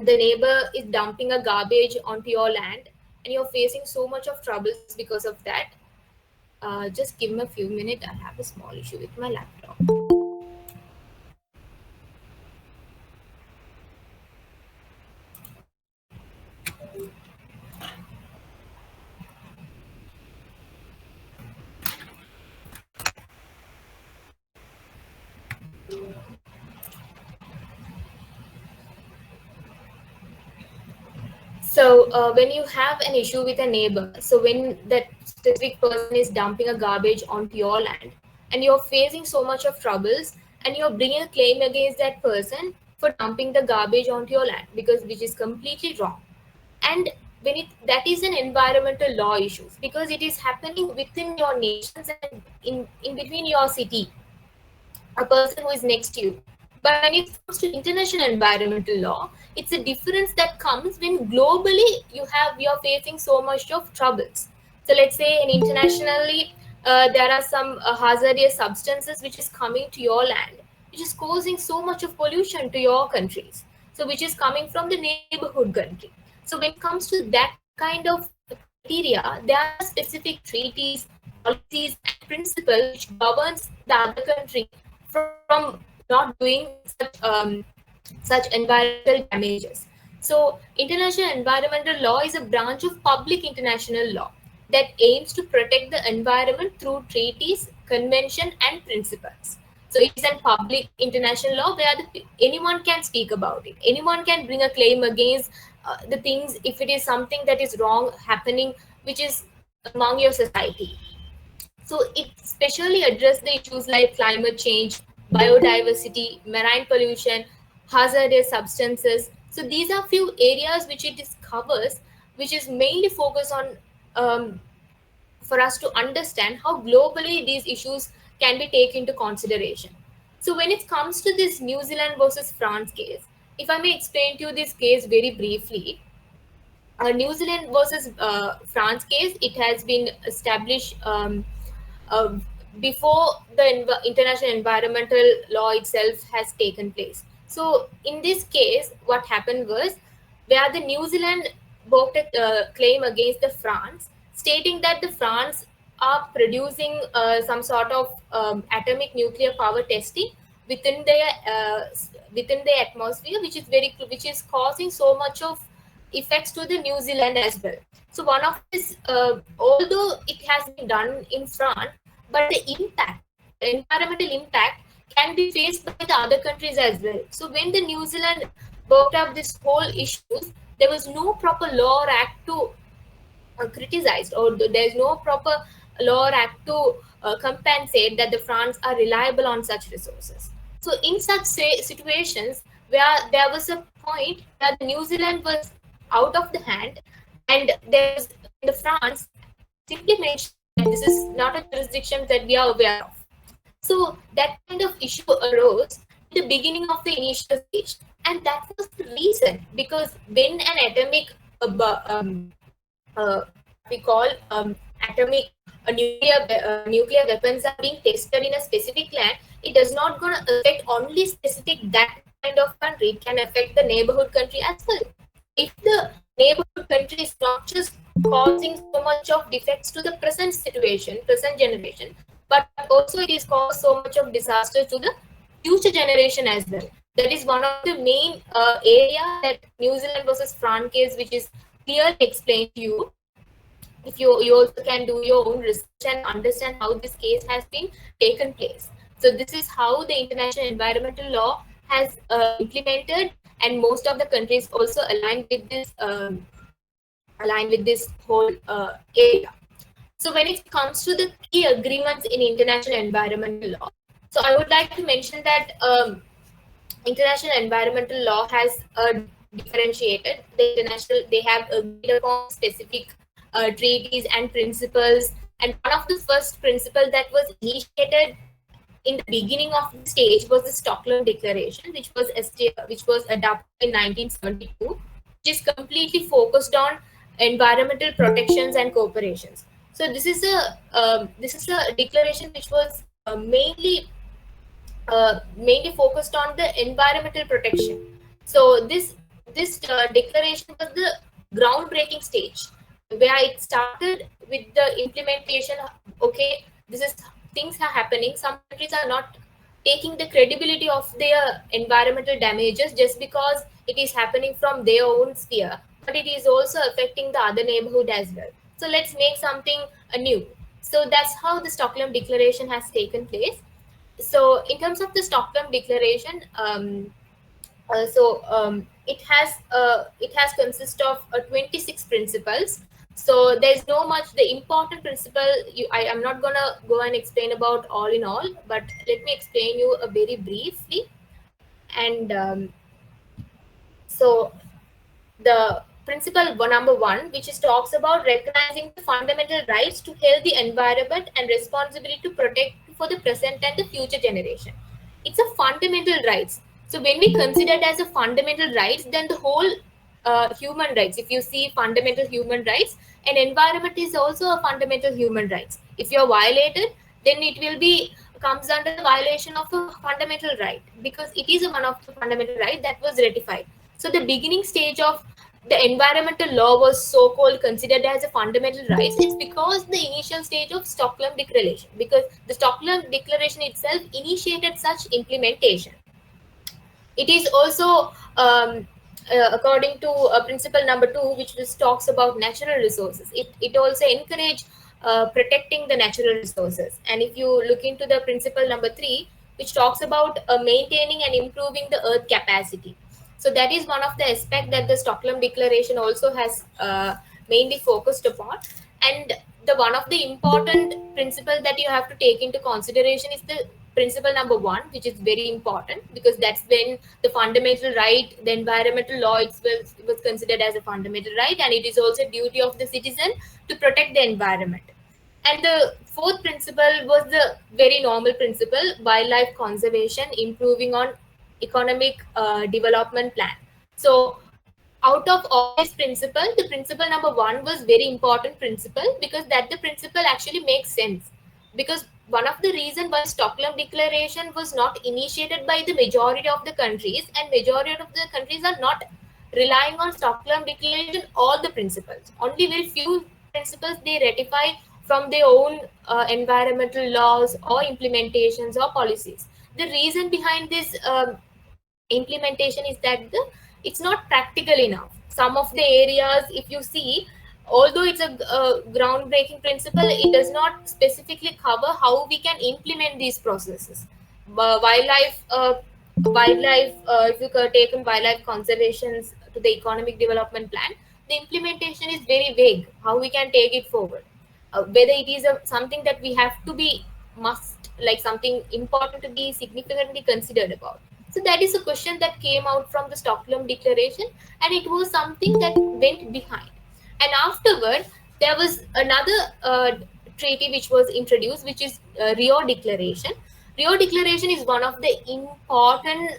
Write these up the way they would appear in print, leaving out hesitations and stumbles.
the neighbor is dumping a garbage onto your land and you're facing so much of troubles because of that. Just give me a few minutes. I have a small issue with my laptop. So when you have an issue with a neighbor, so when that specific person is dumping a garbage onto your land and you're facing so much of troubles and you're bringing a claim against that person for dumping the garbage onto your land, because which is completely wrong. And when it that is an environmental law issue, because it is happening within your nations and in between your city, a person who is next to you. But when it comes to international environmental law, it's a difference that comes when globally you're facing so much of troubles. So let's say in internationally there are some hazardous substances which is coming to your land, which is causing so much of pollution to your countries. So which is coming from the neighborhood country. So when it comes to that kind of criteria, there are specific treaties, policies, and principles which governs the other country from not doing such environmental damages. So, international environmental law is a branch of public international law that aims to protect the environment through treaties, convention, and principles. So, it is a public international law where anyone can speak about it. Anyone can bring a claim against the things if it is something that is wrong happening, which is among your society. So it especially addressed the issues like climate change, biodiversity, marine pollution, hazardous substances. So these are few areas which it is covers, which is mainly focused on for us to understand how globally these issues can be taken into consideration. So when it comes to this New Zealand versus France case, if I may explain to you this case very briefly, New Zealand versus France case, it has been established uh, before the international environmental law itself has taken place. So, in this case, what happened was where the New Zealand brought a claim against the France, stating that the France are producing some sort of atomic nuclear power testing within their within the atmosphere, which is causing so much of effects to the New Zealand as well. So one of this, although it has been done in France, but the impact, the environmental impact, can be faced by the other countries as well. So when the New Zealand worked up this whole issues, there was no proper law or act to criticized, or there's no proper law or act to compensate that the France are reliable on such resources. So in such situations where there was a point that New Zealand was out of the hand, and there was the France simply mentioned that this is not a jurisdiction that we are aware of. So that kind of issue arose in the beginning of the initial stage, and that was the reason, because when an atomic uh, we call atomic nuclear weapons are being tested in a specific land, it does not going to affect only specific that kind of country. It can affect the neighborhood country as well. If the neighborhood country is not just causing so much of defects to the present situation, present generation, but also it is caused so much of disaster to the future generation as well. That is one of the main area that New Zealand versus France case, which is clearly explained to you. If you also can do your own research and understand how this case has been taken place. So this is how the international environmental law has implemented, and most of the countries also align with this whole area. So when it comes to the key agreements in international environmental law, so I would like to mention that international environmental law has differentiated the international. They have agreed upon specific treaties and principles. And one of the first principles that was initiated in the beginning of the stage was the Stockholm Declaration, which was adopted in 1972, which is completely focused on environmental protections and cooperations. So this is a declaration which was mainly focused on the environmental protection. So this this declaration was the groundbreaking stage where it started with the implementation. Okay, this is things are happening. Some countries are not taking the credibility of their environmental damages just because it is happening from their own sphere, but it is also affecting the other neighborhood as well. So let's make something new. So that's how the Stockholm Declaration has taken place. So in terms of the Stockholm Declaration, it has consist of 26 principles. So there's no much the important principle. I am not gonna go and explain about all in all, but let me explain you a very briefly. And so the principle number one, which is talks about recognizing the fundamental rights to healthy environment and responsibility to protect for the present and the future generation. It's a fundamental rights. So when we consider it as a fundamental rights, then the whole human rights, if you see fundamental human rights, and environment is also a fundamental human rights. If you're violated, then it will be comes under the violation of a fundamental right, because it is one of the fundamental right that was ratified. So the beginning stage of the environmental law was so-called considered as a fundamental right. It's because the initial stage of Stockholm Declaration, because the Stockholm Declaration itself initiated such implementation. It is also according to principle number two, which talks about natural resources. It also encourage protecting the natural resources. And if you look into the principle number three, which talks about maintaining and improving the earth capacity. So that is one of the aspect that the Stockholm Declaration also has mainly focused upon. And the one of the important principle that you have to take into consideration is the principle number one, which is very important, because that's when the fundamental right, the environmental law was considered as a fundamental right, and it is also duty of the citizen to protect the environment. And the fourth principle was the very normal principle, wildlife conservation, improving on economic development plan. So out of all these principles, the principle number one was very important principle, because that the principle actually makes sense. Because one of the reason why Stockholm Declaration was not initiated by the majority of the countries, and majority of the countries are not relying on Stockholm Declaration all the principles. Only very few principles they ratify from their own environmental laws or implementations or policies. The reason behind this implementation is that it's not practical enough. Some of the areas, if you see, although it's a groundbreaking principle, it does not specifically cover how we can implement these processes. Wildlife, if you take in wildlife conservations to the economic development plan, the implementation is very vague. How we can take it forward? Whether it is something that we have to be must, like something important to be significantly considered about. So that is a question that came out from the Stockholm Declaration, and it was something that went behind. And afterward, there was another treaty which was introduced, which is Rio Declaration. Rio Declaration is one of the important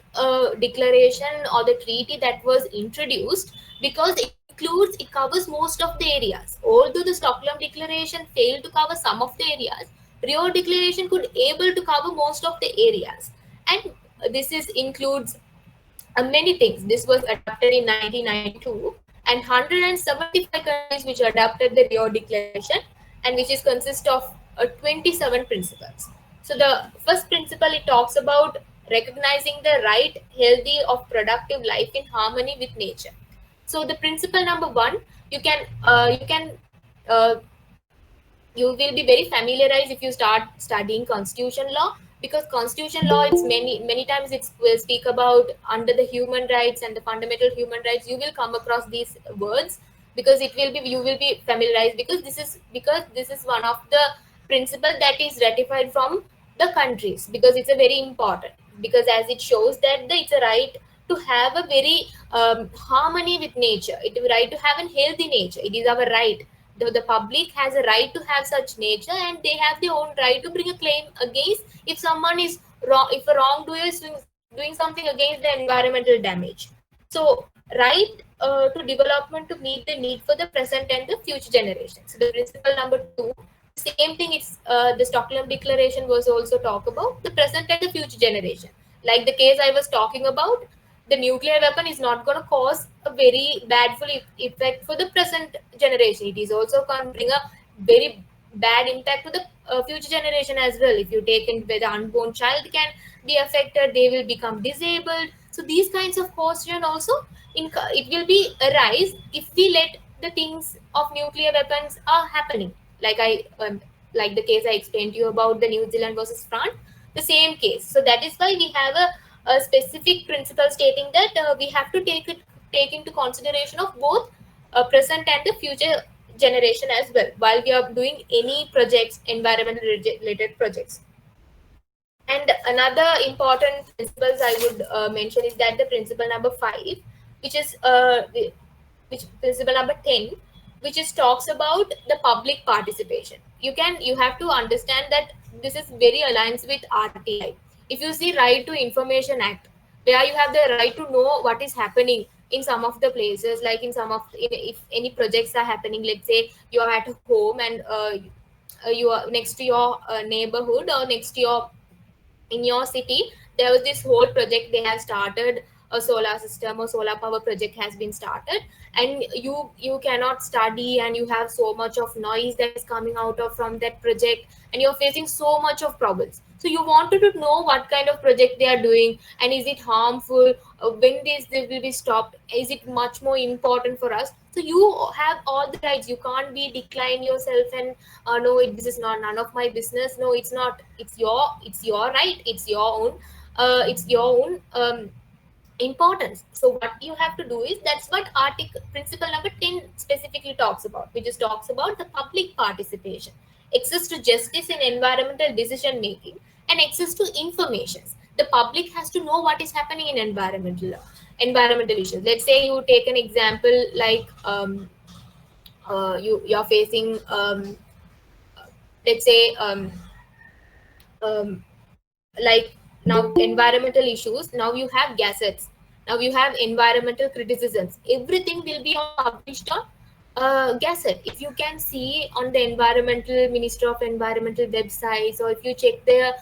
declaration or the treaty that was introduced, because it covers most of the areas. Although the Stockholm Declaration failed to cover some of the areas, Rio Declaration could able to cover most of the areas. And this is includes many things. This was adopted in 1992, and 175 countries which adopted the Rio Declaration, and which is consist of 27 principles. So the first principle, it talks about recognizing the right, healthy, of productive life in harmony with nature. So the principle number one, uh, you will be very familiarized if you start studying constitution law, because constitution law, it's many times it will speak about under the human rights and the fundamental human rights. You will come across these words, because it will be you will be familiarized, because this is one of the principle that is ratified from the countries, because it's a very important, because as it shows that it's a right to have a very harmony with nature. It is a right to have a healthy nature. It is our right. The public has a right to have such nature, and they have their own right to bring a claim against if someone is wrong, if a wrongdoer is doing something against the environmental damage. So right to development to meet the need for the present and the future generations. So the principle number two, same thing. It's the Stockholm Declaration was also talk about the present and the future generation. Like the case I was talking about, the nuclear weapon is not going to cause a very bad full effect for the present generation. It is also going to bring a very bad impact to the future generation as well. If you take in where the unborn child can be affected, they will become disabled. So these kinds of question also it will be arise if we let the things of nuclear weapons are happening. Like like the case I explained to you about the New Zealand versus France, the same case. So that is why we have a specific principle stating that we have to take into consideration of both present and the future generation as well while we are doing any projects, environmental related projects. And another important principles I would mention is that the principle number 5, which is which principle number 10, which is talks about the public participation. You have to understand that this is very aligns with RTI. If you see Right to Information Act, where you have the right to know what is happening in some of the places, like in some of if any projects are happening, let's say you are at home and you are next to your neighborhood or next to your in your city, there was this whole project they have started, a solar system or solar power project has been started, and you cannot study and you have so much of noise that is coming out of from that project, and you're facing so much of problems. So you wanted to know what kind of project they are doing, and is it harmful, when this will be stopped, is it much more important for us. So you have all the rights, you can't be decline yourself and no this is not none of my business. No, it's not, it's your right, it's your own importance. So what you have to do is, that's what article principle number 10 specifically talks about, which is talks about the public participation, access to justice in environmental decision making, and access to information. The public has to know what is happening in environmental issues. Let's say you take an example like you're facing let's say like now environmental issues, now you have gazettes, now you have environmental criticisms, everything will be on published on gazette. If you can see on the environmental minister of environmental websites, or if you check the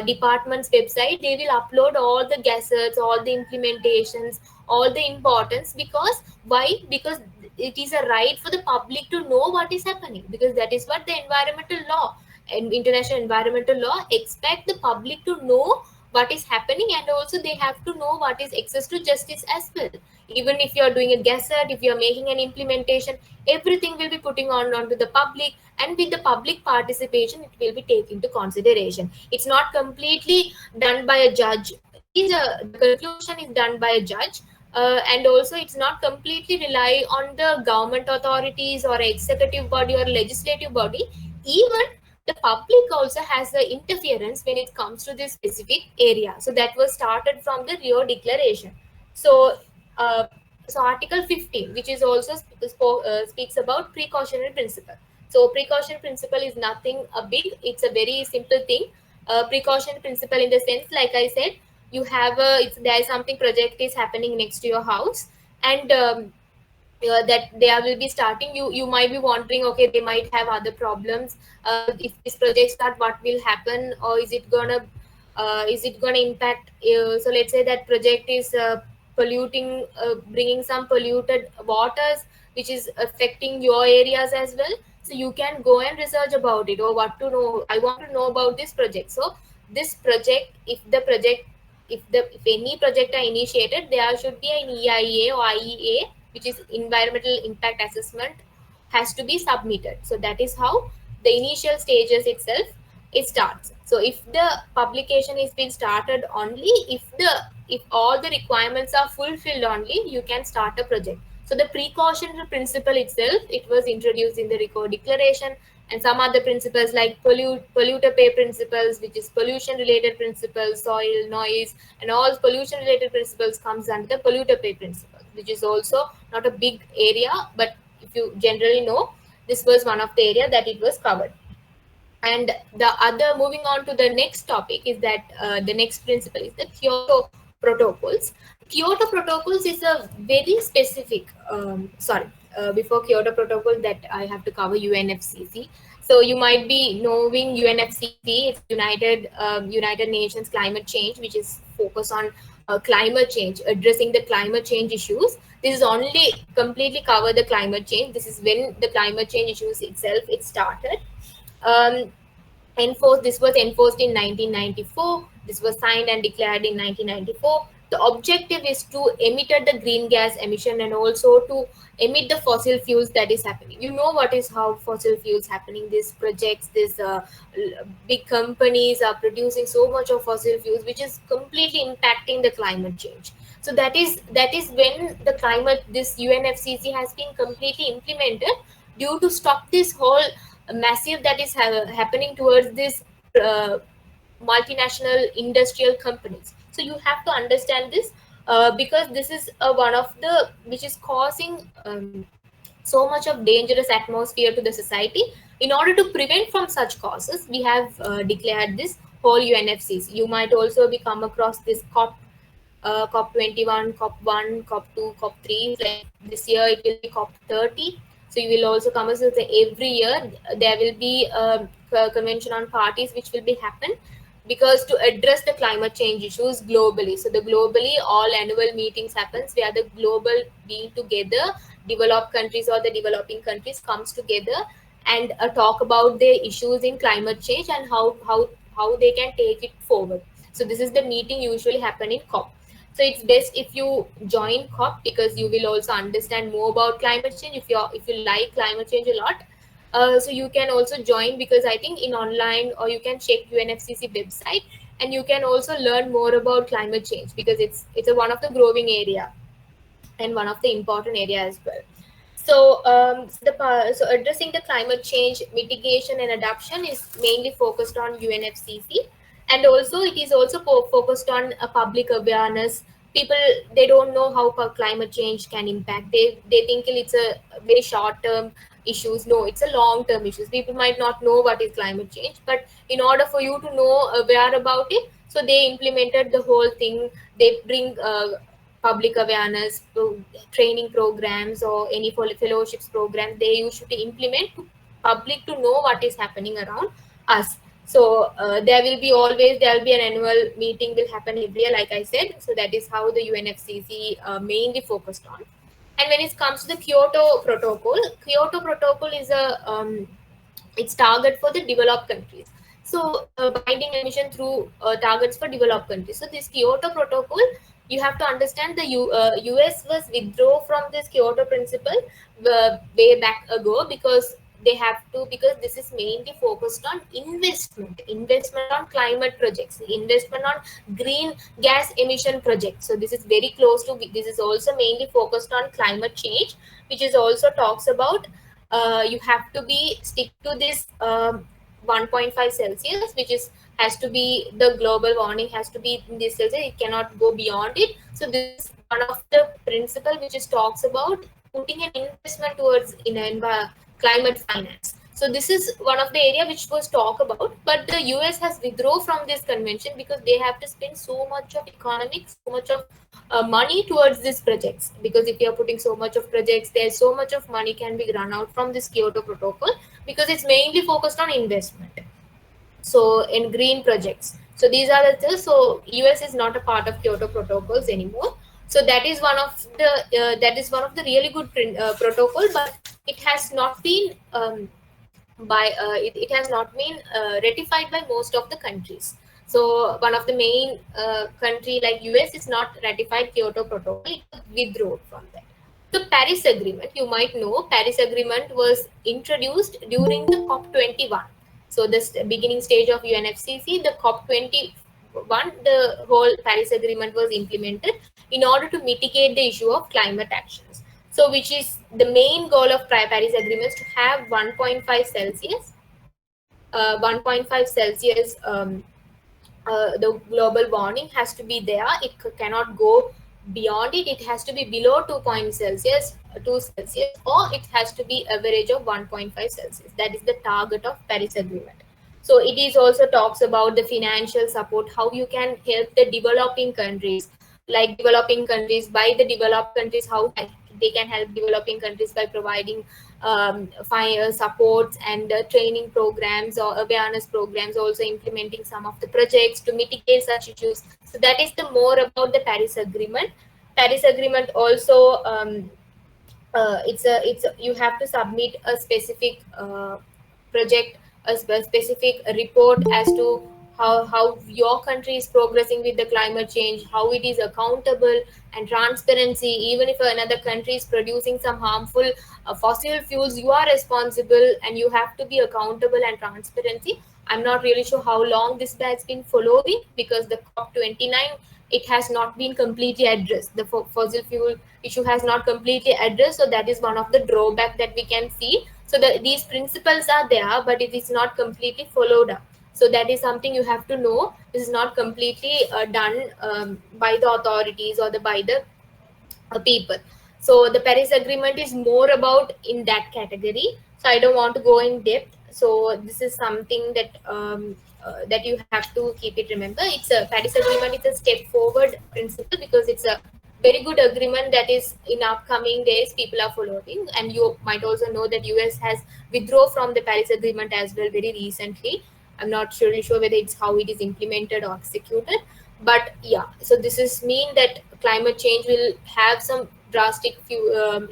department's website, they will upload all the gazettes, all the implementations, all the importance. Because why? Because it is a right for the public to know what is happening, because that is what the environmental law and international environmental law expect the public to know what is happening, and also they have to know what is access to justice as well. Even if you are doing a gazette, if you are making an implementation, everything will be putting on onto the public, and with the public participation it will be taken into consideration. It's not completely done by a judge. It is the conclusion is done by a judge, and also it's not completely rely on the government authorities or executive body or legislative body. Even the public also has the interference when it comes to this specific area. So that was started from the Rio Declaration. So, uh, so Article 15, which is also speaks about precautionary principle. So precaution principle is nothing big; it's a very simple thing. Precaution principle in the sense, like I said, you have there is something project is happening next to your house, and that they will be starting, you might be wondering, okay, they might have other problems. If this project start, what will happen, or is it gonna impact, so let's say that project is polluting, bringing some polluted waters which is affecting your areas as well. So you can go and research about it, or what to know, I want to know about this project. So this project, if any project are initiated, there should be an EIA or IEA, which is environmental impact assessment, has to be submitted. So that is how the initial stages itself it starts. So if the publication is been started only if all the requirements are fulfilled, only you can start a project. So the precautionary principle itself, it was introduced in the Rico Declaration, and some other principles like polluter pay principles, which is pollution related principles, soil, noise, and all pollution related principles comes under the polluter pay principle, which is also not a big area, but if you generally know, this was one of the area that it was covered. And the other, moving on to the next topic, is that the next principle is the Kyoto Protocols. Kyoto Protocols is a very specific, before Kyoto Protocol, that I have to cover UNFCCC. So you might be knowing UNFCCC, it's United Nations Climate Change, which is focused on climate change, addressing the climate change issues. This is only completely cover the climate change. This is when the climate change issues itself it started. Um, This was enforced in 1994. This was signed and declared in 1994. The objective is to emit the green gas emission and also to emit the fossil fuels that is happening. You know what is how fossil fuels happening. These projects, these big companies are producing so much of fossil fuels, which is completely impacting the climate change. So that is when the climate, this UNFCCC has been completely implemented due to stop this whole massive that is happening towards this uh, multinational industrial companies. So you have to understand this, because this is one of the which is causing so much of dangerous atmosphere to the society. In order to prevent from such causes, we have declared this whole UNFCs. You might also be come across this COP 21, COP 1, COP 2, COP 3. Like this year, it will be COP 30. So you will also come as every year there will be a convention on parties which will be happen because to address the climate change issues globally. So the globally all annual meetings happens where the global being together, developed countries or the developing countries comes together and talk about their issues in climate change and how they can take it forward. So this is the meeting usually happen in COP. So it's best if you join COP because you will also understand more about climate change if you like climate change a lot. So you can also join because I think in online or you can check UNFCCC website and you can also learn more about climate change because it's one of the growing area and one of the important area as well. So addressing the climate change mitigation and adaptation is mainly focused on UNFCCC, and also it is also focused on public awareness. People, they don't know how climate change can impact. They think it's a very short term issues. No, it's a long term issues. People might not know what is climate change, but in order for you to know aware about it, so they implemented the whole thing. They bring public awareness training programs or any fellowships program they usually implement to public to know what is happening around us. So there will be an annual meeting will happen every year, like I said. So that is how the UNFCCC mainly focused on. And when it comes to the Kyoto Protocol is a it's target for the developed countries. So binding emission through targets for developed countries. So this Kyoto Protocol, you have to understand the US was withdraw from this Kyoto principle way back ago because they have to, because this is mainly focused on investment on climate projects, investment on green gas emission projects. So this is very close to, this is also mainly focused on climate change, which is also talks about you have to be stick to this 1.5 Celsius, which is has to be the global warming has to be in this Celsius. It cannot go beyond it. So this is one of the principle which is talks about putting an investment towards climate finance. So this is one of the area which was talked about, but the US has withdraw from this convention because they have to spend so much of economics, so much of money towards these projects. Because if you are putting so much of projects, there's so much of money can be run out from this Kyoto Protocol because it's mainly focused on investment. So in green projects. So these are the things. So US is not a part of Kyoto protocols anymore. So that is one of the really good protocol, but it has not been it has not been ratified by most of the countries. So one of the main country like US is not ratified Kyoto Protocol. It withdrew from that. The Paris Agreement, you might know, Paris Agreement was introduced during the COP21. So this beginning stage of UNFCCC, the COP21, the whole Paris Agreement was implemented in order to mitigate the issue of climate actions. So which is the main goal of Paris Agreements to have 1.5 Celsius, 1.5 Celsius the global warming has to be there. It cannot go beyond it. It has to be below 2 Celsius, or it has to be average of 1.5 Celsius. That is the target of Paris Agreement. So it is also talks about the financial support, how you can help the developing countries, like developing countries by the developed countries, how they can help developing countries by providing supports and training programs or awareness programs, also implementing some of the projects to mitigate such issues. So that is the more about the Paris Agreement. Paris Agreement also, you have to submit a specific project, specific report as to how your country is progressing with the climate change, how it is accountable and transparency. Even if another country is producing some harmful fossil fuels, you are responsible and you have to be accountable and transparency. I'm not really sure how long this has been following, because the COP29, it has not been completely addressed. The fossil fuel issue has not completely addressed, so that is one of the drawback that we can see. So these principles are there, but it is not completely followed up. So that is something you have to know. This is not completely done by the authorities or by the people. So the Paris Agreement is more about in that category. So I don't want to go in depth. So this is something that you have to keep it. Remember, it's a Paris Agreement. It's a step forward principle, because it's a very good agreement that is in upcoming days people are following. And you might also know that US has withdrawn from the Paris Agreement as well very recently. I'm not really sure whether it's how it is implemented or executed, but yeah. So this is mean that climate change will have some drastic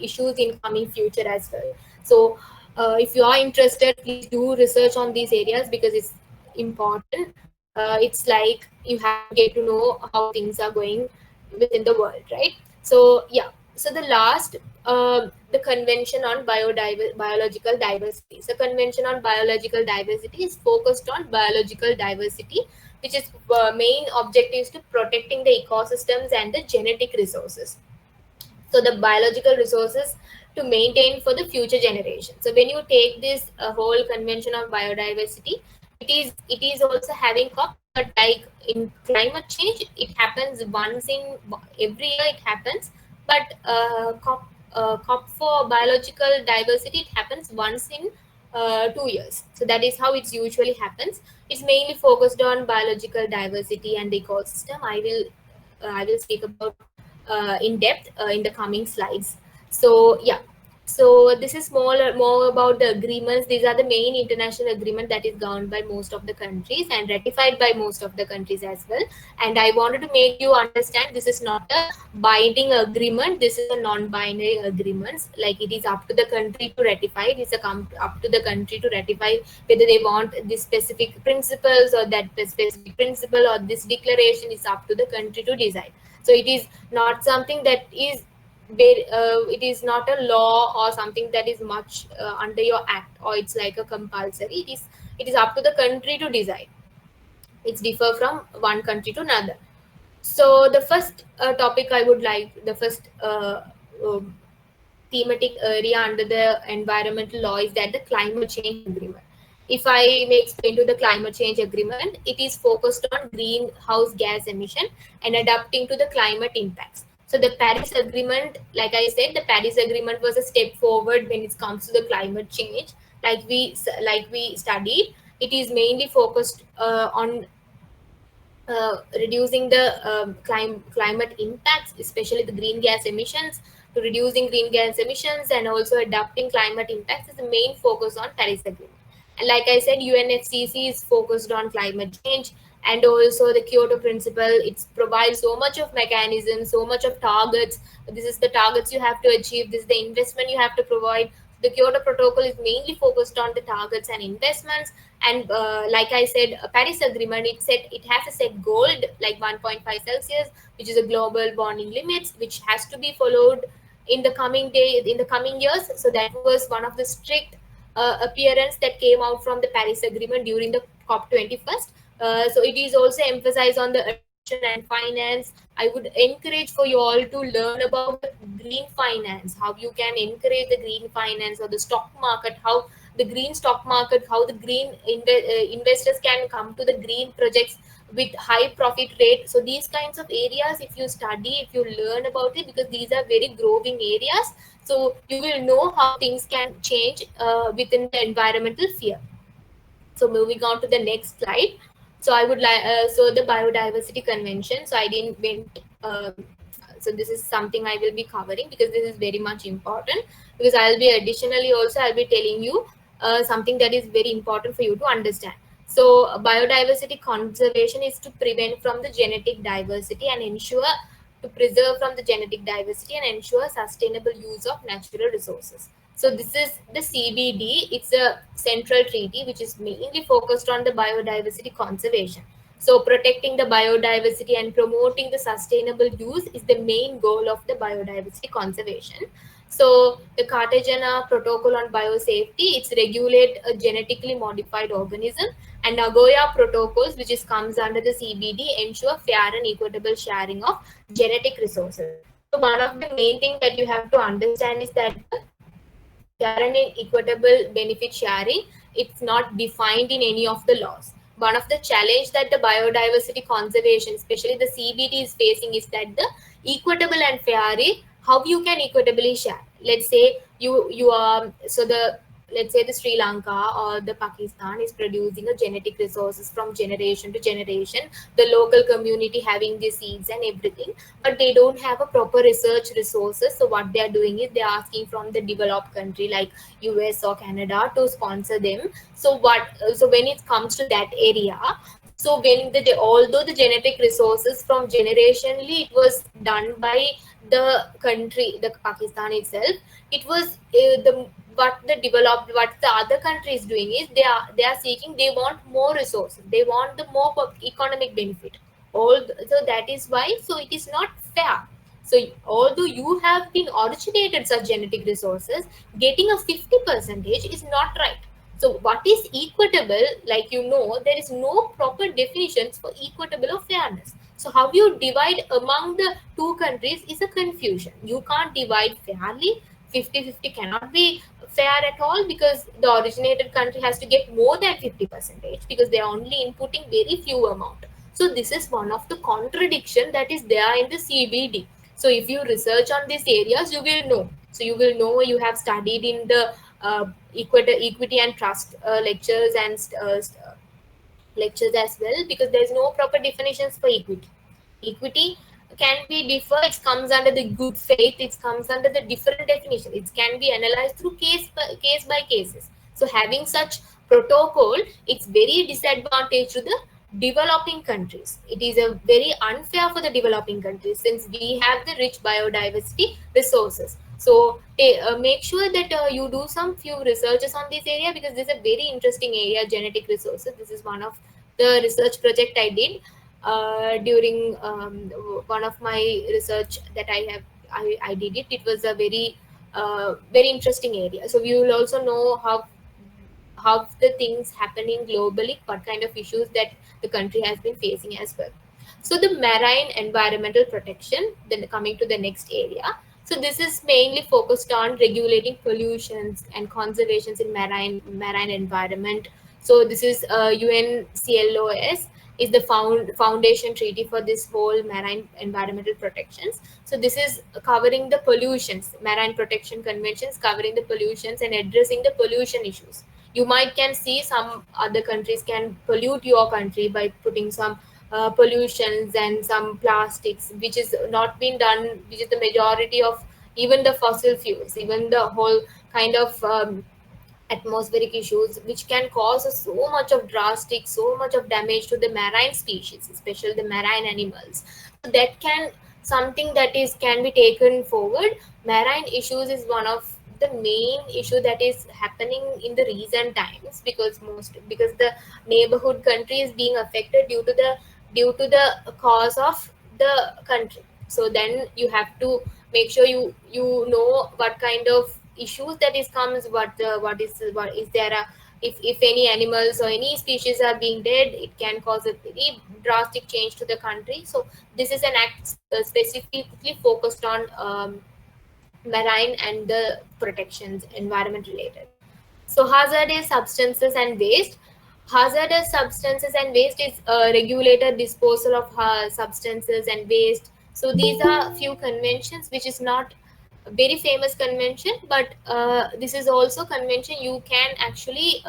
issues in coming future as well. So if you are interested, please do research on these areas, because it's important. It's like you have to get to know how things are going within the world, right? So yeah. So the last, the Convention on Biological Diversity. So Convention on Biological Diversity is focused on biological diversity, which is main objective is to protecting the ecosystems and the genetic resources. So the biological resources to maintain for the future generation. So when you take this whole Convention of Biodiversity, it is also having COP, but like in climate change, it happens once in every year. It happens, but COP for biological diversity, it happens once in 2 years. So that is how it usually happens. It's mainly focused on biological diversity and the ecosystem. I will speak about in depth in the coming slides. So yeah, so this is more about the agreements. These are the main international agreement that is governed by most of the countries and ratified by most of the countries as well. And I wanted to make you understand, this is not a binding agreement. This is a non-binary agreements. Like, it is up to the country to ratify. It is up to the country to ratify whether they want this specific principles or that specific principle, or this declaration is up to the country to decide. So it is not something that is it is not a law or something that is much under your act, or it's like a compulsory. It is up to the country to decide. It's differ from one country to another. So the first topic I would like, the first um, thematic area under the environmental law is that the climate change agreement. If I may explain to the climate change agreement, it is focused on greenhouse gas emission and adapting to the climate impacts. So the Paris Agreement, like I said, the Paris Agreement was a step forward when it comes to the climate change. Like we studied, it is mainly focused on reducing the climate impacts, especially the green gas emissions, to reducing green gas emissions and also adapting climate impacts is the main focus on Paris Agreement. And like I said, UNFCCC is focused on climate change, and also the Kyoto Principle. It provides so much of mechanisms, so much of targets. This is the targets you have to achieve. This is the investment you have to provide. The Kyoto Protocol is mainly focused on the targets and investments. And like I said, Paris Agreement, it has a set goal like 1.5 Celsius, which is a global warming limits, which has to be followed in the coming years. So that was one of the strict appearance that came out from the Paris Agreement during the COP21st. So it is also emphasized on the adoption and finance. I would encourage for you all to learn about the green finance, how you can encourage the green finance, or the stock market, how the green stock market, how the green investors can come to the green projects with high profit rate. So these kinds of areas, if you study, if you learn about it, because these are very growing areas, so you will know how things can change within the environmental sphere. So moving on to the next slide. So I would like, so the Biodiversity Convention. So I didn't went So this is something I will be covering because this is very much important, because I'll be additionally also I'll be telling you something that is very important for you to understand. So biodiversity conservation is to prevent from the genetic diversity and ensure to preserve from the genetic diversity and ensure sustainable use of natural resources. So this is the CBD. It's a central treaty which is mainly focused on the biodiversity conservation. So protecting the biodiversity and promoting the sustainable use is the main goal of the biodiversity conservation. So the Cartagena Protocol on Biosafety, it's regulate a genetically modified organism, and Nagoya Protocols, which is comes under the CBD, ensure fair and equitable sharing of genetic resources. So one of the main thing that you have to understand is that fair and equitable benefit sharing, it's not defined in any of the laws. One of the challenge that the biodiversity conservation, especially the CBD, is facing is that the equitable and fair, how you can equitably share. Let's say you are so the let's say the Sri Lanka or the Pakistan is producing a genetic resources from generation to generation, the local community having the seeds and everything, but they don't have a proper research resources. So what they are doing is they're asking from the developed country like US or Canada to sponsor them. So when it comes to that area, so when although the genetic resources from generationally it was done by the country, the Pakistan itself, it was the what the developed, what the other country is doing is they are seeking, they want more resources, they want the more economic benefit. So that is why, so it is not fair. So although you have been originated such genetic resources, getting a 50 percentage is not right. So what is equitable, like there is no proper definitions for equitable or fairness. So how you divide among the two countries is a confusion. You can't divide fairly. 50-50 cannot be fair at all, because the originated country has to get more than 50 percentage, because they are only inputting very few amount. So this is one of the contradiction that is there in the CBD. So if you research on these areas, you will know. So you will know, you have studied in the equity and trust lectures and lectures as well, because there is no proper definitions for equity. Equity can be differ, it comes under the good faith, it comes under the different definition, it can be analyzed through case by cases. So having such protocol, it's very disadvantage to the developing countries. It is a very unfair for the developing countries, since we have the rich biodiversity resources. So make sure that you do some few researches on this area, because this is a very interesting area, genetic resources. This is one of the research project I did during one of my research that I did it. It was a very interesting area. So we will also know how the things happening globally, what kind of issues that the country has been facing as well. So the marine environmental protection, then coming to the next area. So this is mainly focused on regulating pollutions and conservations in marine environment. So this is UNCLOS is the foundation treaty for this whole marine environmental protections. So this is covering the pollutions, marine protection conventions covering the pollutions and addressing the pollution issues. You might can see some other countries can pollute your country by putting some pollutions and some plastics, which is not been done, which is the majority of even the fossil fuels, even the whole kind of atmospheric issues, which can cause so much of drastic, so much of damage to the marine species, especially the marine animals. So that can something that is can be taken forward. Marine issues is one of the main issue that is happening in the recent times, because the neighborhood country is being affected due to the cause of the country. So then you have to make sure you know what kind of issues that is comes, what is there a, if any animals or any species are being dead, it can cause a very drastic change to the country. So this is an act specifically focused on marine and the protections environment related. So hazardous substances and waste. Hazardous substances and waste is regulated disposal of substances and waste. So these are few conventions, which is not a very famous convention, but this is also convention you can actually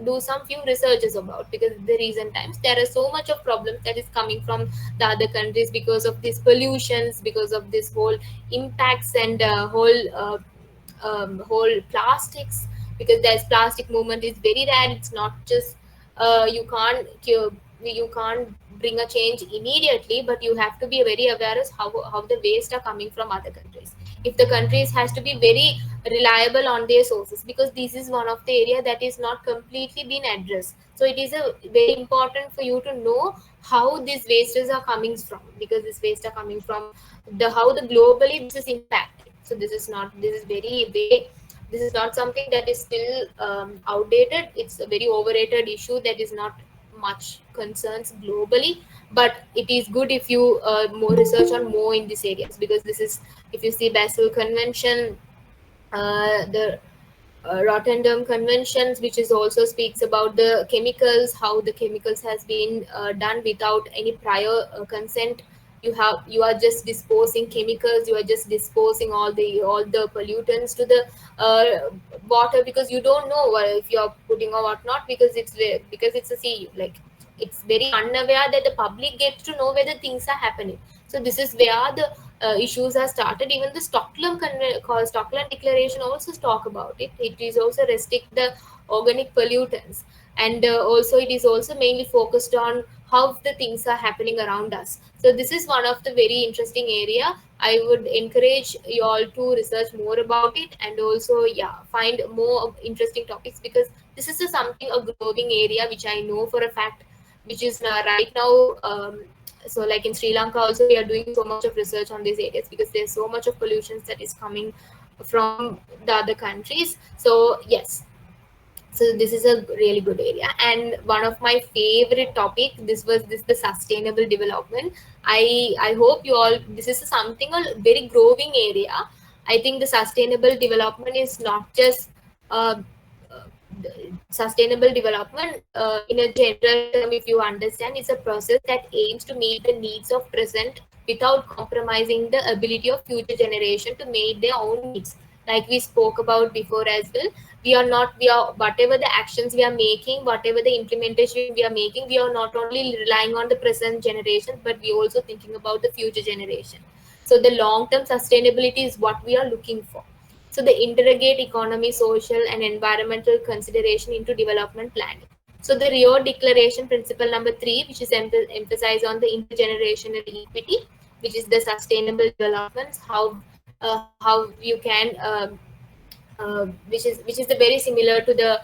do some few researches about, because in the recent times there are so much of problems that is coming from the other countries because of these pollutions, because of this whole impacts and whole plastics, because there's plastic movement is very rare. It's not just you can't bring a change immediately, but you have to be very aware of how the waste are coming from other countries. If the countries has to be very reliable on their sources, because this is one of the area that is not completely been addressed. So it is a very important for you to know how these wastes are coming from, because this waste are coming from the how the globally this is impacted. So this is very way this is not something that is still outdated. It's a very overrated issue that is not much concerns globally, but it is good if you more research on more in these areas, because this is, if you see Basel Convention, the Rotterdam Conventions, which is also speaks about the chemicals, how the chemicals has been done without any prior consent. You are just disposing chemicals, you are just disposing all the pollutants to the uh, water, because you don't know if you are putting or whatnot, because it's a sea, like it's very unaware that the public gets to know whether things are happening. So this is where the issues are started. Even the Stockholm Declaration also talk about it. It is also restrict the organic pollutants, and also it is also mainly focused on how the things are happening around us. So this is one of the very interesting area. I would encourage you all to research more about it, and also find more interesting topics, because this is something a growing area which I know for a fact, which is right now. So like in Sri Lanka also, we are doing so much of research on these areas, because there's so much of pollution that is coming from the other countries. So yes, so this is a really good area. And one of my favorite topic, this the sustainable development. I hope you all, this is something a very growing area. I think the sustainable development is not just uh, uh, sustainable development in a general term, if you understand, is a process that aims to meet the needs of present without compromising the ability of future generation to meet their own needs. Like we spoke about before as well, we are whatever the actions we are making, whatever the implementation we are making, we are not only relying on the present generation, but we also thinking about the future generation. So the long term sustainability is what we are looking for. So they integrate economy, social, and environmental consideration into development planning. So the Rio Declaration Principle number 3, which is emphasize on the intergenerational equity, which is the sustainable developments, how you can which is the very similar to the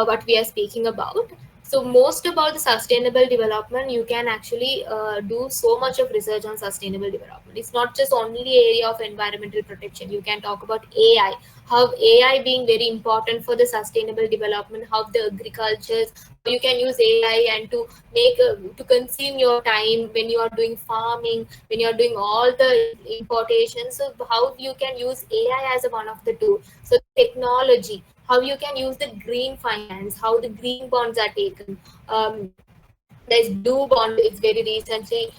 what we are speaking about. So most about the sustainable development, you can actually do so much of research on sustainable development. It's not just only area of environmental protection. You can talk about AI, how AI being very important for the sustainable development, how the agricultures, how you can use AI and to make to consume your time when you are doing farming, when you are doing all the importations. So how you can use AI as a one of the tool. So technology, how you can use the green finance, how the green bonds are taken. There's blue bond. It's very recently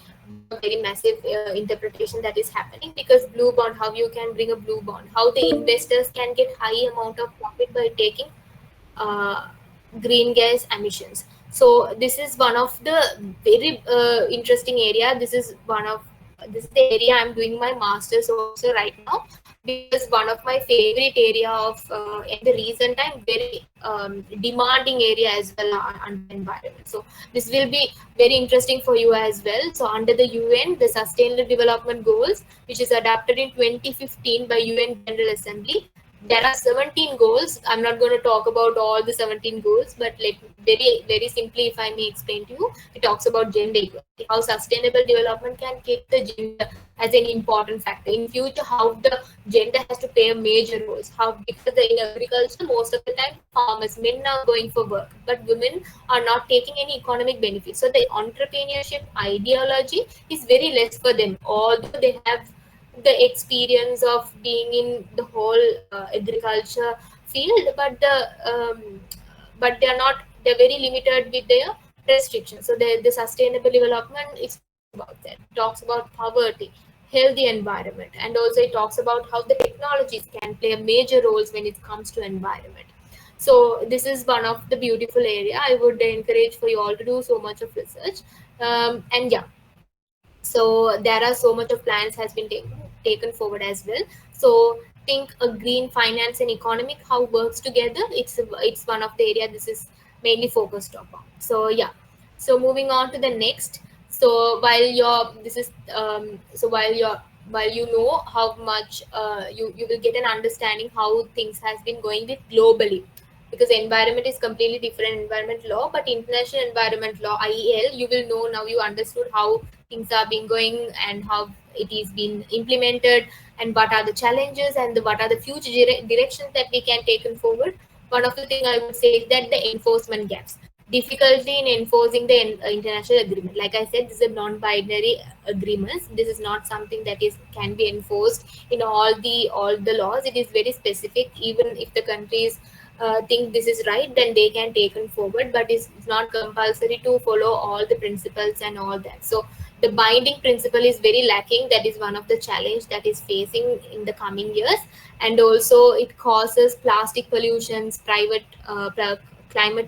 a very massive interpretation that is happening, because blue bond, how you can bring a blue bond, how the investors can get high amount of profit by taking uh, green gas emissions. So this is one of the very interesting area. This is the area I'm doing my masters also right now, because one of my favorite area of in the recent time, very demanding area as well under environment. So this will be very interesting for you as well. So under the UN, the Sustainable Development Goals, which is adopted in 2015 by UN General Assembly, there are 17 goals. I'm not going to talk about all the 17 goals, but like very simply, if I may explain to you, it talks about gender equality, how sustainable development can keep the gender as an important factor in future, how the gender has to play a major roles, how, because in agriculture most of the time farmers, men are going for work, but women are not taking any economic benefits. So the entrepreneurship ideology is very less for them, although they have the experience of being in the whole agriculture field, but they're not, they're very limited with their restrictions. So the sustainable development is about that. It talks about poverty, healthy environment, and also it talks about how the technologies can play a major roles when it comes to environment. So this is one of the beautiful area. I would encourage for you all to do so much of research. And yeah, so there are so much of plans has been taken forward as well. So think a green finance and economic how works together. It's one of the area this is mainly focused upon. So yeah, so moving on to the next. So while you're this is so while you know how much you will get an understanding how things has been going with globally, because environment is completely different environment law, but international environment law IEL, you will know now, you understood how things are being going and how it is being implemented, and what are the challenges and what are the future directions that we can take forward. One of the thing I would say is that the enforcement gaps, difficulty in enforcing the international agreement. Like I said, this is a non-binary agreements. This is not something that is can be enforced in all the laws. It is very specific. Even if the countries think this is right, then they can take it forward, but it's not compulsory to follow all the principles and all that. So the binding principle is very lacking. That is one of the challenge that is facing in the coming years. And also it causes plastic pollutions, climate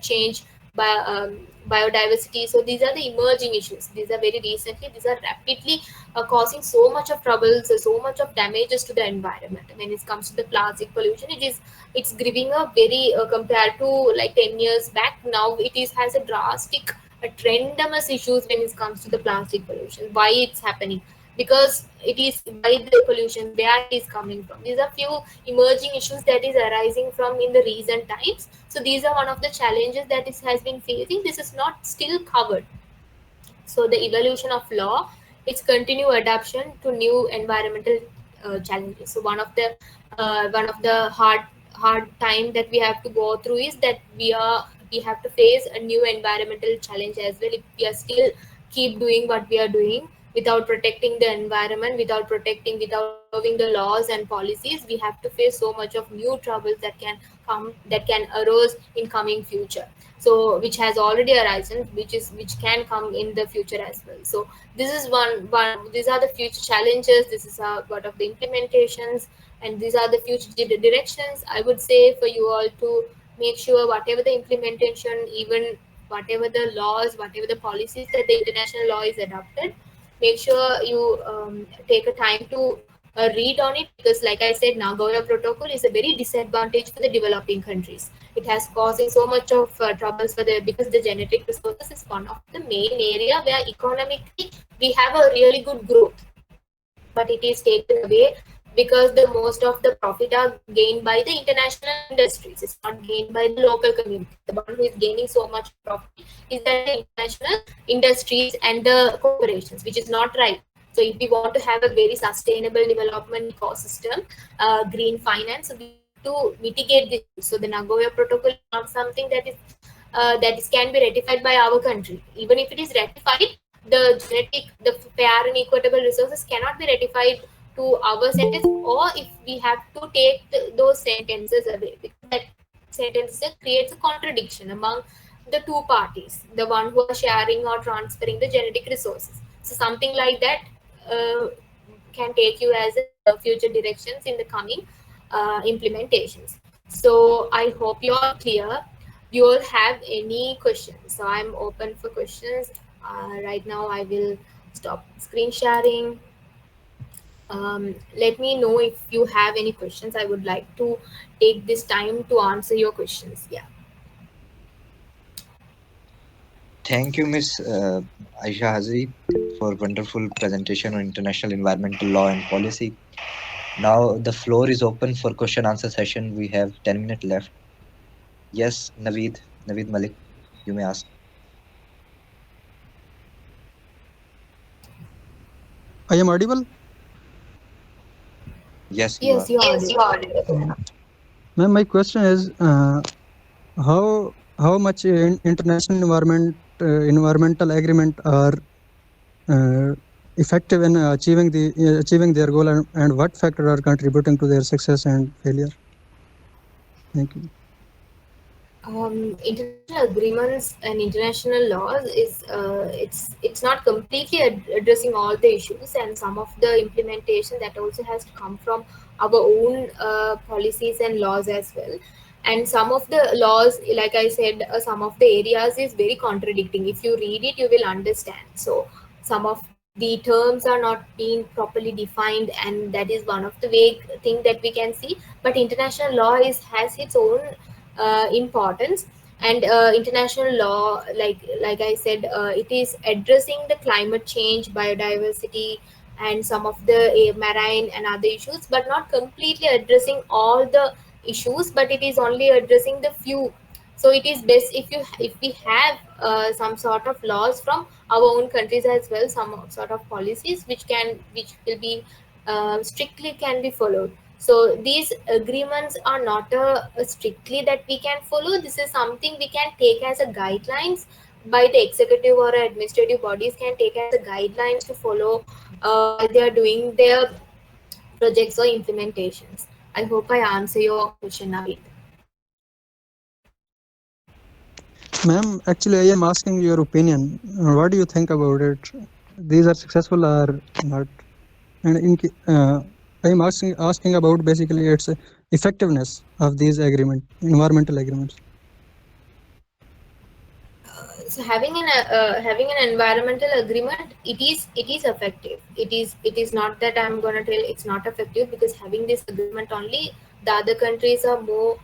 change, biodiversity. So these are the emerging issues. These are very recently, these are rapidly causing so much of troubles, so much of damages to the environment. When it comes to the plastic pollution, it's giving a very compared to like 10 years back, now it is has a drastic a tremendous issues when it comes to the plastic pollution. Why it's happening? Because it is why the pollution, where it is coming from. These are few emerging issues that is arising from in the recent times. So these are one of the challenges that it has been facing. This is not still covered. So the evolution of law, its continued adaptation to new environmental challenges. So one of the hard time that we have to go through is that we have to face a new environmental challenge as well. If we are still keep doing what we are doing without protecting the environment, without following the laws and policies, we have to face so much of new troubles that can arise in coming future. So which has already arisen, which can come in the future as well. So this is one these are the future challenges. This is what of the implementations, and these are the future directions. I would say for you all to make sure whatever the implementation, even whatever the laws, whatever the policies that the international law is adopted, make sure you take a time to read on it, because like I said, Nagoya Protocol is a very disadvantage for the developing countries. It has causing so much of troubles for the, because the genetic resources is one of the main area where economically we have a really good growth, but it is taken away because the most of the profit are gained by the international industries. It's not gained by the local community. The one who is gaining so much profit is that the international industries and the corporations, which is not right. So if we want to have a very sustainable development ecosystem, green finance, so we have to mitigate this. So the Nagoya Protocol is not something that can be ratified by our country. Even if it is ratified, the fair and equitable resources cannot be ratified to our sentence, or if we have to take those sentences away, because that sentence creates a contradiction among the two parties, the one who are sharing or transferring the genetic resources. So something like that uh, can take you as a future directions in the coming implementations. So I hope you are clear. Do you all have any questions? So I'm open for questions. Right now I will stop screen sharing. Let me know if you have any questions. I would like to take this time to answer your questions. Yeah. Thank you, Miss Aisha Hazri, for wonderful presentation on international environmental law and policy. Now the floor is open for question answer session. We have 10 minutes left. Yes, Naveed Malik, you may ask. I am audible. Yes, you are. Yes, you are audible. Ma'am, my question is how much international environmental agreement are uh, effective in achieving their goal, and what factors are contributing to their success and failure? Thank you. International agreements and international laws is it's not completely addressing all the issues, and some of the implementation that also has to come from our own policies and laws as well. and some of the laws, like I said, some of the areas is very contradicting. If you read it, you will understand. So some of the terms are not being properly defined, and that is one of the vague thing that we can see. But international law is has its own importance. And international law, like I said, it is addressing the climate change, biodiversity, and some of the marine and other issues, but not completely addressing all the issues, but it is only addressing the few. So it is best if we have some sort of laws from our own countries as well, some sort of policies which will be strictly can be followed. So these agreements are not a strictly that we can follow. This is something we can take as a guidelines, by the executive or administrative bodies can take as a guidelines to follow while they are doing their projects or implementations. I hope I answer your question, Navid. Ma'am, actually, I am asking your opinion. What do you think about it? These are successful or not? And I am asking about basically its effectiveness of these environmental agreements. So having an environmental agreement, it is effective. It is not that I'm going to tell it's not effective, because having this agreement only, the other countries are more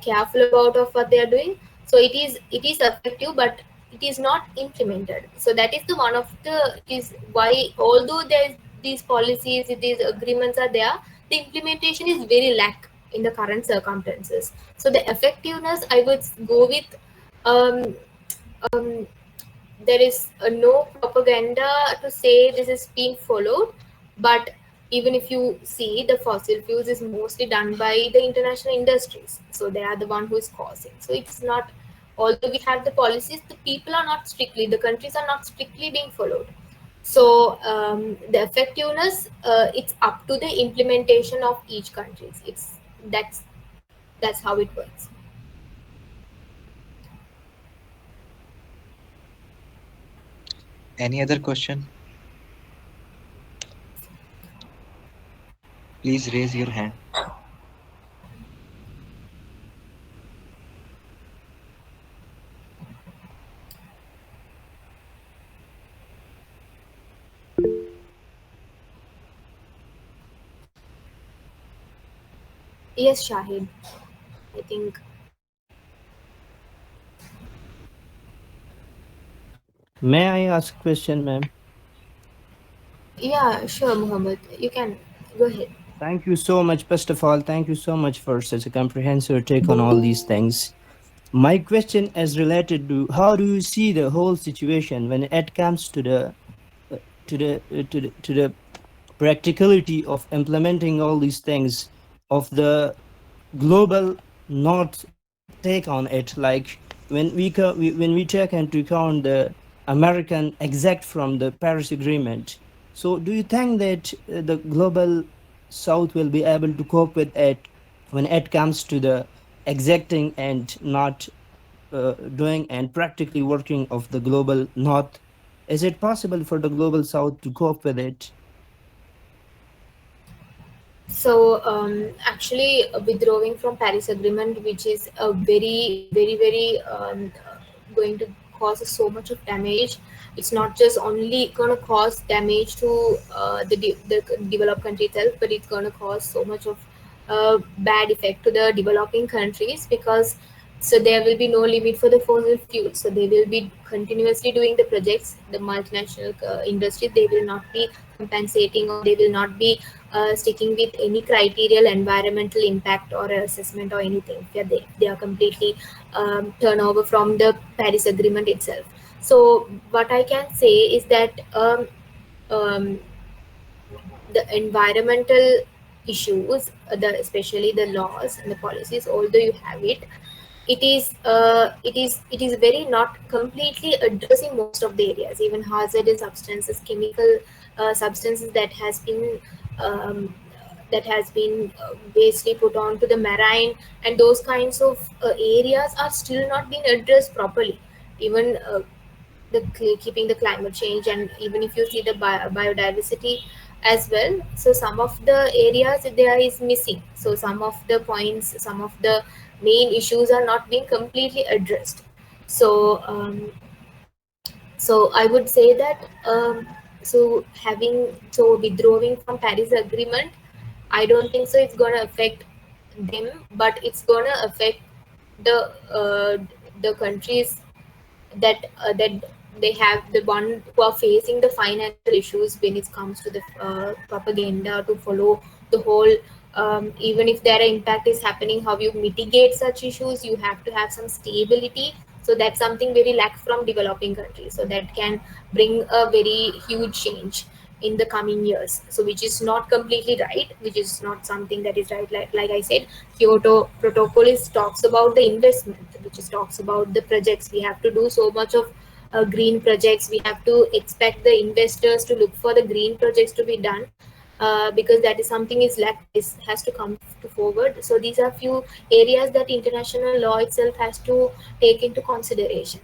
careful about of what they are doing. So it is effective, but it is not implemented. So that is the one of the is why, although there's these policies, these agreements are there, the implementation is very lack in the current circumstances. So the effectiveness, I would go with um, um, there is no propaganda to say this is being followed. But even if you see, the fossil fuels is mostly done by the international industries, so they are the one who is causing. So it's not, although we have the policies, the people are not strictly, the countries are not strictly being followed. So the effectiveness, it's up to the implementation of each country. That's how it works. Any other question? Please raise your hand. Yes, Shahid, I think. May I ask a question, ma'am? Yeah, sure, Muhammad. You can go ahead. Thank you so much. First of all, thank you so much for such a comprehensive take on all these things. My question is related to how do you see the whole situation when it comes to the to the practicality of implementing all these things of the global north take on it, like when when we take into account the American exec from the Paris Agreement. So do you think that the global south will be able to cope with it when it comes to the exacting and not doing and practically working of the global north? Is it possible for the global south to cope with it? So actually, withdrawing from Paris Agreement, which is a very going to cause so much of damage. It's not just only going to cause damage to the developed country itself, but it's going to cause so much of bad effect to the developing countries, because so there will be no limit for the fossil fuels. So they will be continuously doing the projects. The multinational industry, they will not be compensating, or they will not be sticking with any criteria, environmental impact or assessment or anything. Yeah, they are completely turnover from the Paris Agreement itself. So what I can say is that um, the environmental issues, especially the laws and the policies, although you have it, it is very not completely addressing most of the areas, even hazardous substances, chemical substances um, that has been basically put onto the marine, and those kinds of areas are still not being addressed properly. Even keeping the climate change, and even if you see the biodiversity as well. So some of the areas there is missing. So some of the points, some of the main issues are not being completely addressed. So so I would say that withdrawing from Paris Agreement, I don't think so. It's gonna affect them, but it's gonna affect the countries that they have, the one who are facing the financial issues when it comes to the propaganda to follow the whole. Even if there are impact is happening, how you mitigate such issues, you have to have some stability. So that's something very lack from developing countries, so that can bring a very huge change in the coming years. So which is not completely right, which is not something that is right. Like I said, Kyoto Protocol is talks about the investment, which is talks about the projects. We have to do so much of green projects. We have to expect the investors to look for the green projects to be done, because that is something is lack is has to come to forward. So these are few areas that international law itself has to take into consideration.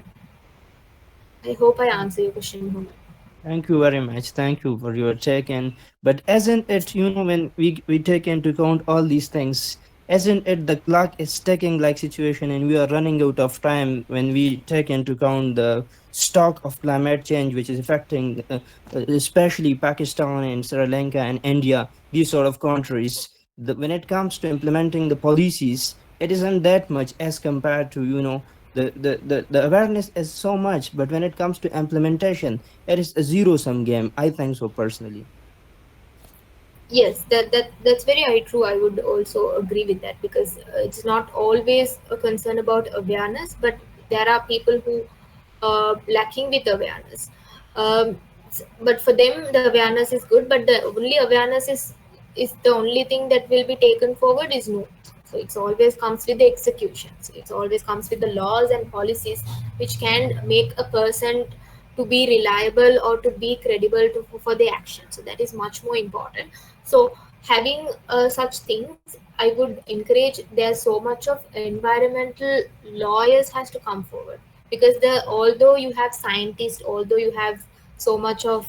I hope I answer your question, Mohammed. Thank you very much. Thank you for your take. And but isn't it, when we take into account all these things, isn't it the clock is ticking like situation, and we are running out of time when we take into account the stock of climate change, which is affecting especially Pakistan and Sri Lanka and India, these sort of countries. When it comes to implementing the policies, it isn't that much as compared to the awareness is so much, but when it comes to implementation, it is a zero sum game. I think so personally. Yes, that's very true. I would also agree with that, because it's not always a concern about awareness, but there are people who lacking with awareness. But for them, the awareness is good, but the only awareness is the only thing that will be taken forward is no. So it's always comes with the execution. So it's always comes with the laws and policies which can make a person to be reliable or to be credible for the action. So that is much more important. So having such things, I would encourage. There's so much of environmental lawyers has to come forward, because although you have scientists, although you have so much of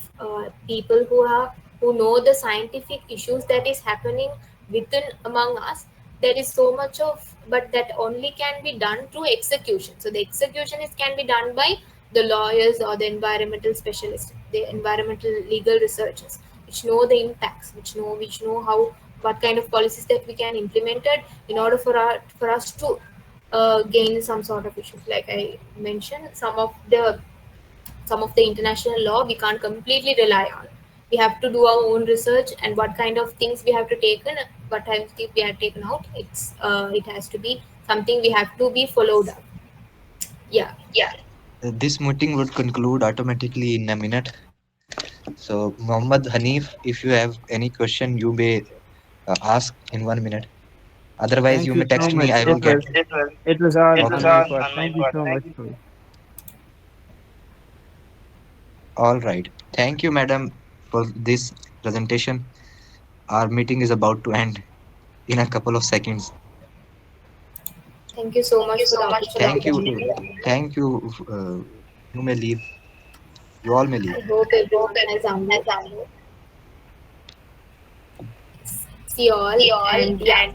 people who know the scientific issues that is happening within among us, there is so much of, but that only can be done through execution. So the execution is can be done by the lawyers or the environmental specialists, the environmental legal researchers, which know the impacts, which know how, what kind of policies that we can implement it in order for us to gain some sort of issues. Like I mentioned, some of the international law we can't completely rely on. We have to do our own research, and what kind of things we have to take in, what times we have taken out. It has to be something we have to be followed up. Yeah. This meeting would conclude automatically in a minute. So, Mohammad Hanif, if you have any question, you may ask in 1 minute. Otherwise, Thank you you may so text me. much. I will get. It was all on my Okay. part. Thank you so much for. All right. Thank you, madam, for this presentation. Our meeting is about to end in a couple of seconds. Thank you so much for the Thank opportunity. you. Thank you. Thank you. You may leave. You all may leave. I hope everyone has downloaded. See you all, and yeah,